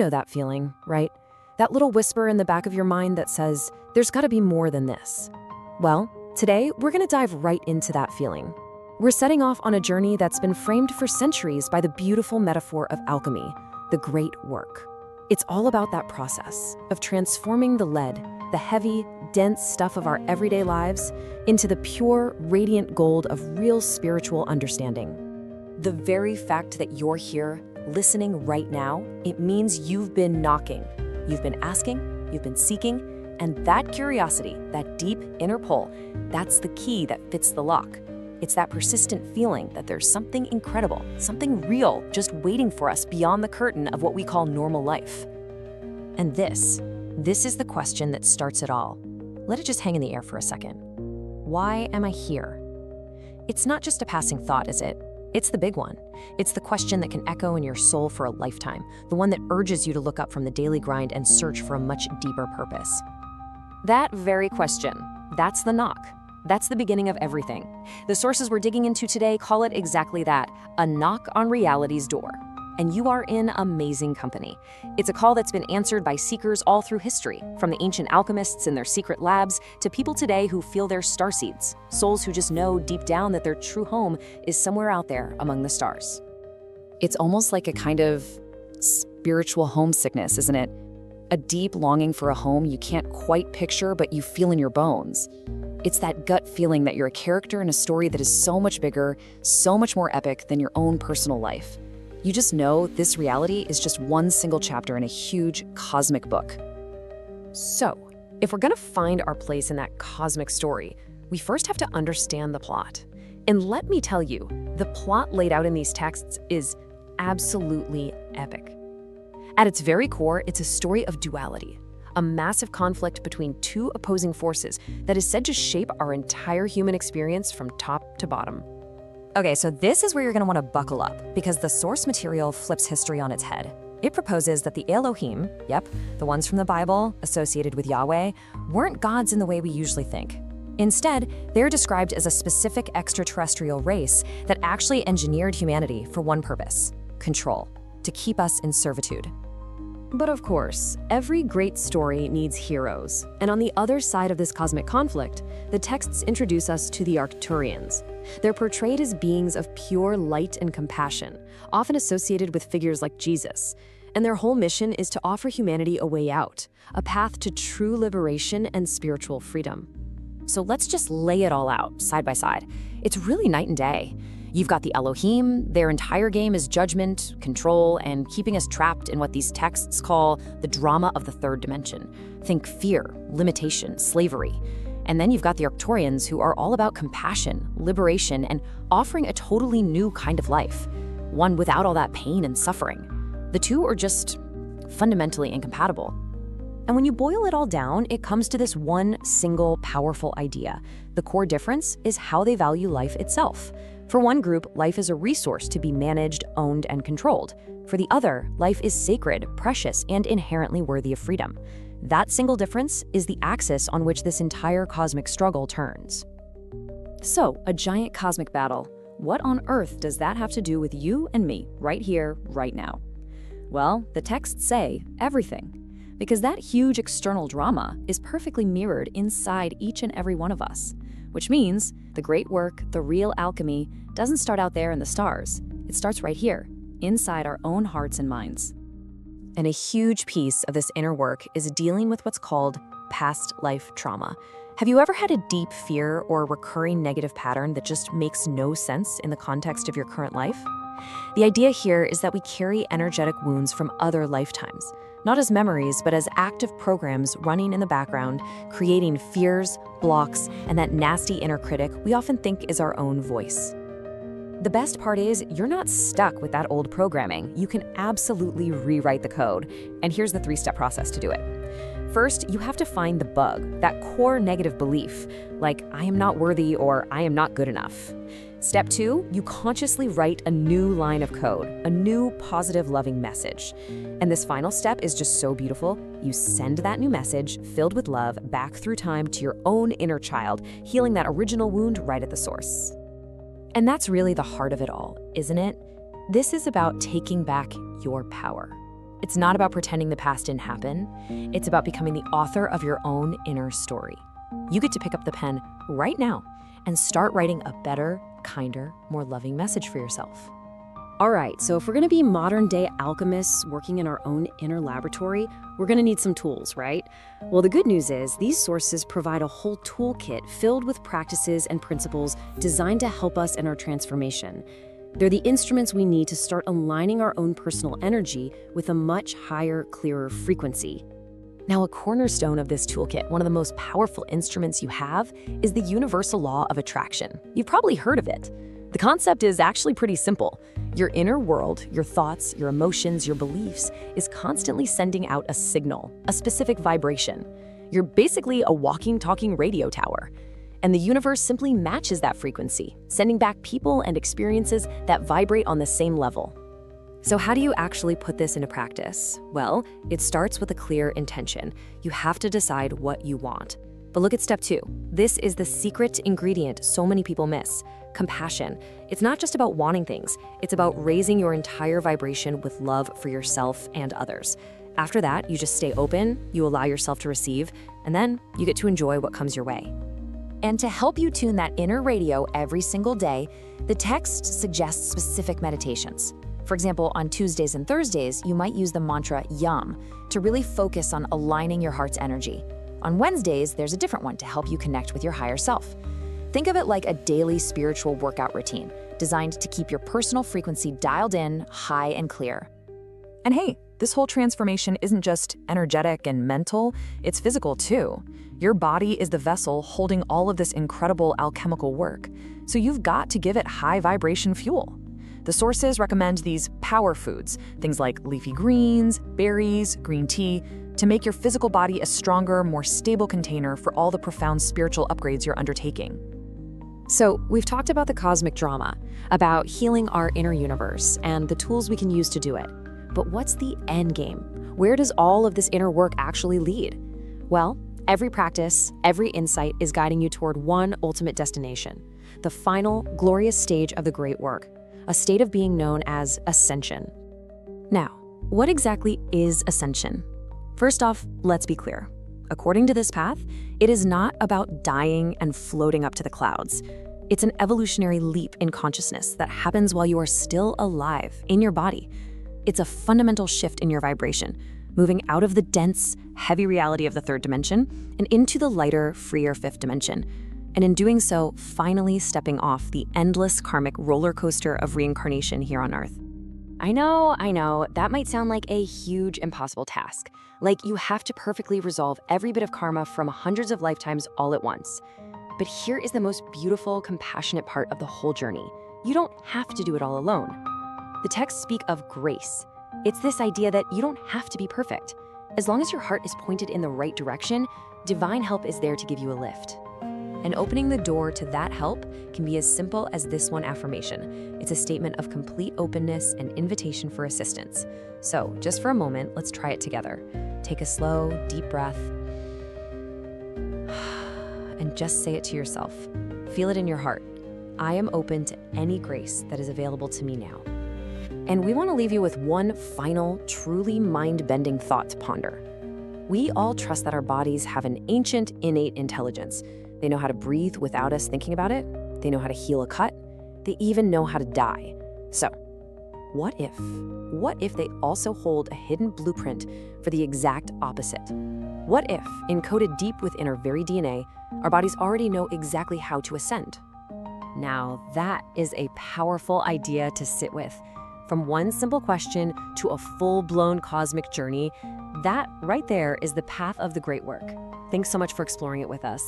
know that feeling, right? That little whisper in the back of your mind that says, there's gotta be more than this. Well, today we're gonna dive right into that feeling. We're setting off on a journey that's been framed for centuries by the beautiful metaphor of alchemy, the great work. It's all about that process of transforming the lead, the heavy, dense stuff of our everyday lives, into the pure, radiant gold of real spiritual understanding. The very fact that you're here, listening right now, it means you've been knocking. You've been asking, you've been seeking, and that curiosity, that deep inner pull, that's the key that fits the lock. It's that persistent feeling that there's something incredible, something real, just waiting for us beyond the curtain of what we call normal life. And this is the question that starts it all. Let it just hang in the air for a second. Why am I here? It's not just a passing thought, is it? It's the big one. It's the question that can echo in your soul for a lifetime, the one that urges you to look up from the daily grind and search for a much deeper purpose. That very question, that's the knock. That's the beginning of everything. The sources we're digging into today call it exactly that, a knock on reality's door. And you are in amazing company. It's a call that's been answered by seekers all through history, from the ancient alchemists in their secret labs to people today who feel they're starseeds, souls who just know deep down that their true home is somewhere out there among the stars. It's almost like a kind of spiritual homesickness, isn't it? A deep longing for a home you can't quite picture, but you feel in your bones. It's that gut feeling that you're a character in a story that is so much bigger, so much more epic than your own personal life. You just know this reality is just one single chapter in a huge cosmic book. So, if we're gonna find our place in that cosmic story, we first have to understand the plot. And let me tell you, the plot laid out in these texts is absolutely epic. At its very core, it's a story of duality, a massive conflict between two opposing forces that is said to shape our entire human experience from top to bottom. Okay, so this is where you're gonna wanna buckle up, because the source material flips history on its head. It proposes that the Elohim, yep, the ones from the Bible associated with Yahweh, weren't gods in the way we usually think. Instead, they're described as a specific extraterrestrial race that actually engineered humanity for one purpose: control, to keep us in servitude. But of course, every great story needs heroes. And on the other side of this cosmic conflict, the texts introduce us to the Arcturians. They're portrayed as beings of pure light and compassion, often associated with figures like Jesus. And their whole mission is to offer humanity a way out, a path to true liberation and spiritual freedom. So let's just lay it all out, side by side. It's really night and day. You've got the Elohim, their entire game is judgment, control, and keeping us trapped in what these texts call the drama of the third dimension. Think fear, limitation, slavery. And then you've got the Arcturians, who are all about compassion, liberation, and offering a totally new kind of life, one without all that pain and suffering. The two are just fundamentally incompatible. And when you boil it all down, it comes to this one single powerful idea. The core difference is how they value life itself. For one group, life is a resource to be managed, owned, and controlled. For the other, life is sacred, precious, and inherently worthy of freedom. That single difference is the axis on which this entire cosmic struggle turns. So, a giant cosmic battle. What on earth does that have to do with you and me, right here, right now? Well, the texts say everything. Because that huge external drama is perfectly mirrored inside each and every one of us. Which means the great work, the real alchemy, doesn't start out there in the stars. It starts right here, inside our own hearts and minds. And a huge piece of this inner work is dealing with what's called past life trauma. Have you ever had a deep fear or a recurring negative pattern that just makes no sense in the context of your current life? The idea here is that we carry energetic wounds from other lifetimes, not as memories, but as active programs running in the background, creating fears, blocks, and that nasty inner critic we often think is our own voice. The best part is, you're not stuck with that old programming. You can absolutely rewrite the code. And here's the 3-step process to do it. First, you have to find the bug, that core negative belief, like I am not worthy or I am not good enough. Step 2, you consciously write a new line of code, a new positive, loving message. And this final step is just so beautiful. You send that new message, filled with love, back through time to your own inner child, healing that original wound right at the source. And that's really the heart of it all, isn't it? This is about taking back your power. It's not about pretending the past didn't happen. It's about becoming the author of your own inner story. You get to pick up the pen right now and start writing a better, kinder, more loving message for yourself. All right, so if we're gonna be modern-day alchemists working in our own inner laboratory, we're gonna need some tools, right? Well, the good news is these sources provide a whole toolkit filled with practices and principles designed to help us in our transformation. They're the instruments we need to start aligning our own personal energy with a much higher, clearer frequency. Now, a cornerstone of this toolkit, one of the most powerful instruments you have, is the universal law of attraction. You've probably heard of it. The concept is actually pretty simple. Your inner world, your thoughts, your emotions, your beliefs, is constantly sending out a signal, a specific vibration. You're basically a walking, talking radio tower. And the universe simply matches that frequency, sending back people and experiences that vibrate on the same level. So how do you actually put this into practice? Well, it starts with a clear intention. You have to decide what you want. But look at step 2. This is the secret ingredient so many people miss: compassion. It's not just about wanting things, it's about raising your entire vibration with love for yourself and others. After that, you just stay open, you allow yourself to receive, and then you get to enjoy what comes your way. And to help you tune that inner radio every single day, the text suggests specific meditations. For example, on Tuesdays and Thursdays, you might use the mantra YUM to really focus on aligning your heart's energy. On Wednesdays, there's a different one to help you connect with your higher self. Think of it like a daily spiritual workout routine, designed to keep your personal frequency dialed in, high and clear. And hey, this whole transformation isn't just energetic and mental, it's physical too. Your body is the vessel holding all of this incredible alchemical work, so you've got to give it high vibration fuel. The sources recommend these power foods, things like leafy greens, berries, green tea, to make your physical body a stronger, more stable container for all the profound spiritual upgrades you're undertaking. So, we've talked about the cosmic drama, about healing our inner universe, and the tools we can use to do it. But what's the end game? Where does all of this inner work actually lead? Well, every practice, every insight is guiding you toward one ultimate destination: the final, glorious stage of the great work, a state of being known as Ascension. Now, what exactly is Ascension? First off, let's be clear. According to this path, it is not about dying and floating up to the clouds. It's an evolutionary leap in consciousness that happens while you are still alive in your body. It's a fundamental shift in your vibration, moving out of the dense, heavy reality of the third dimension and into the lighter, freer fifth dimension. And in doing so, finally stepping off the endless karmic roller coaster of reincarnation here on Earth. I know, that might sound like a huge, impossible task. Like you have to perfectly resolve every bit of karma from hundreds of lifetimes all at once. But here is the most beautiful, compassionate part of the whole journey. You don't have to do it all alone. The texts speak of grace. It's this idea that you don't have to be perfect. As long as your heart is pointed in the right direction, divine help is there to give you a lift. And opening the door to that help can be as simple as this one affirmation. It's a statement of complete openness and invitation for assistance. So, just for a moment, let's try it together. Take a slow, deep breath, and just say it to yourself. Feel it in your heart. I am open to any grace that is available to me now. And we want to leave you with one final, truly mind-bending thought to ponder. We all trust that our bodies have an ancient, innate intelligence. They know how to breathe without us thinking about it. They know how to heal a cut. They even know how to die. So, what if they also hold a hidden blueprint for the exact opposite? What if, encoded deep within our very DNA, our bodies already know exactly how to ascend? Now, that is a powerful idea to sit with. From one simple question to a full-blown cosmic journey, that right there is the path of the great work. Thanks so much for exploring it with us.